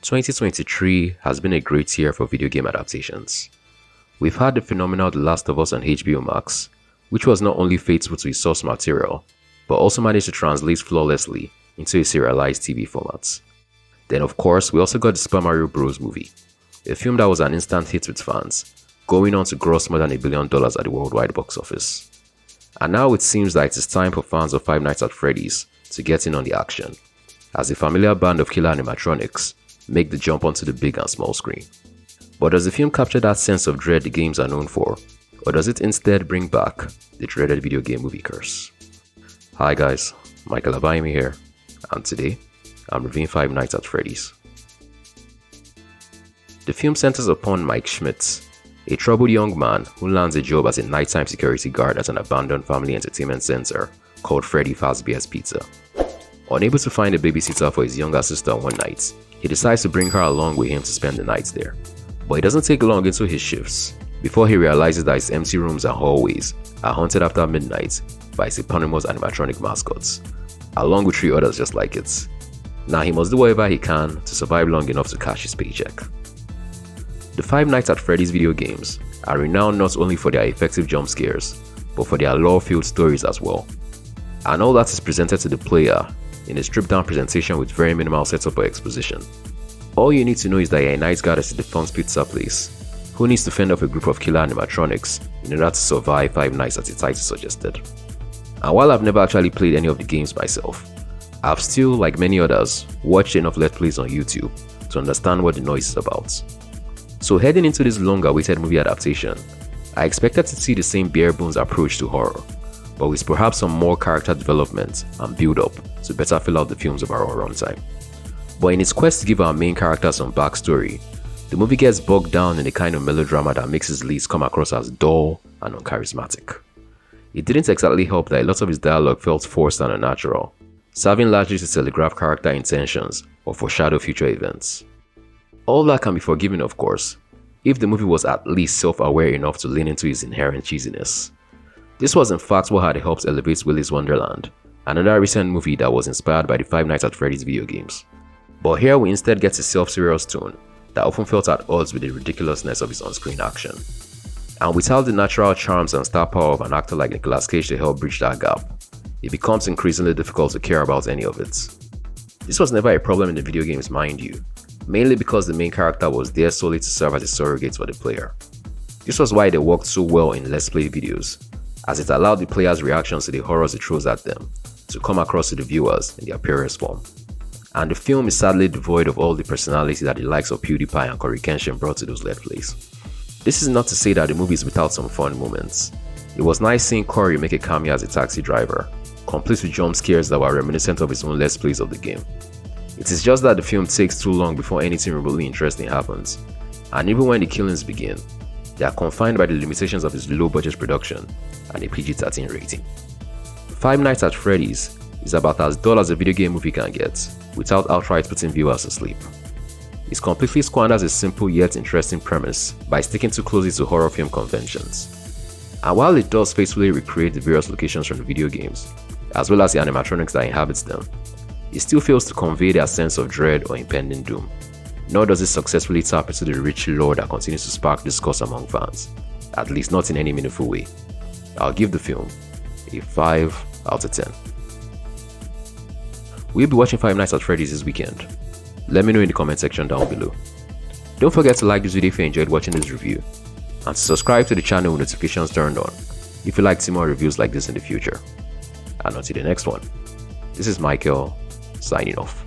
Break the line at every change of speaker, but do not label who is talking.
2023 has been a great year for video game adaptations. We've had the phenomenal The Last of Us on HBO Max, which was not only faithful to its source material, but also managed to translate flawlessly into a serialized TV format. Then of course, we also got the Super Mario Bros. Movie, a film that was an instant hit with fans, going on to gross more than $1 billion at the worldwide box office. And now it seems that it is time for fans of Five Nights at Freddy's to get in on the action, as a familiar band of killer animatronics make the jump onto the big and small screen. But does the film capture that sense of dread the games are known for, or does it instead bring back the dreaded video game movie curse? Hi guys, Michael Abayemi here, and today I'm reviewing Five Nights at Freddy's. The film centers upon Mike Schmidt, a troubled young man who lands a job as a nighttime security guard at an abandoned family entertainment center called Freddy Fazbear's Pizza. Unable to find a babysitter for his younger sister one night, he decides to bring her along with him to spend the night there. But it doesn't take long into his shifts before he realizes that his empty rooms and hallways are haunted after midnight by his eponymous animatronic mascots, along with 3 others just like it. Now he must do whatever he can to survive long enough to cash his paycheck. The Five Nights at Freddy's video games are renowned not only for their effective jump scares, but for their lore-filled stories as well. And all that is presented to the player in a stripped-down presentation with very minimal setup or exposition. All you need to know is that you're a night guard at a defunct pizza place who needs to fend off a group of killer animatronics in order to survive 5 nights as the title suggested. And while I've never actually played any of the games myself, I've still, like many others, watched enough Let's Plays on YouTube to understand what the noise is about. So heading into this long-awaited movie adaptation, I expected to see the same bare-bones approach to horror, but with perhaps some more character development and build-up to better fill out the film's overall runtime. But in its quest to give our main character some backstory, the movie gets bogged down in a kind of melodrama that makes his leads come across as dull and uncharismatic. It didn't exactly help that a lot of his dialogue felt forced and unnatural, serving largely to telegraph character intentions or foreshadow future events. All that can be forgiven, of course, if the movie was at least self-aware enough to lean into its inherent cheesiness. This was in fact what had helped elevate Willy's Wonderland, another recent movie that was inspired by the Five Nights at Freddy's video games. But here we instead get a self-serious tone that often felt at odds with the ridiculousness of his on-screen action. And without the natural charms and star power of an actor like Nicolas Cage to help bridge that gap, it becomes increasingly difficult to care about any of it. This was never a problem in the video games, mind you, mainly because the main character was there solely to serve as a surrogate for the player. This was why they worked so well in Let's Play videos, as it allowed the player's reactions to the horrors it throws at them to come across to the viewers in their purest form. And the film is sadly devoid of all the personality that the likes of PewDiePie and coryxkenshin brought to those Let's Plays. This is not to say that the movie is without some fun moments. It was nice seeing Cory make a cameo as a taxi driver, complete with jump scares that were reminiscent of his own Let's Plays of the game. It is just that the film takes too long before anything remotely interesting happens, and even when the killings begin, they are confined by the limitations of its low-budget production and a PG-13 rating. Five Nights at Freddy's is about as dull as a video game movie can get, without outright putting viewers to sleep. It completely squanders a simple yet interesting premise by sticking too closely to horror film conventions. And while it does faithfully recreate the various locations from the video games, as well as the animatronics that inhabits them, it still fails to convey their sense of dread or impending doom, nor does it successfully tap into the rich lore that continues to spark discourse among fans, at least not in any meaningful way. I'll give the film a 5 out of 10. We'll be watching Five Nights at Freddy's this weekend. Let me know in the comment section down below. Don't forget to like this video if you enjoyed watching this review, and to subscribe to the channel with notifications turned on if you'd like to see more reviews like this in the future. And until the next one, this is Michael, signing off.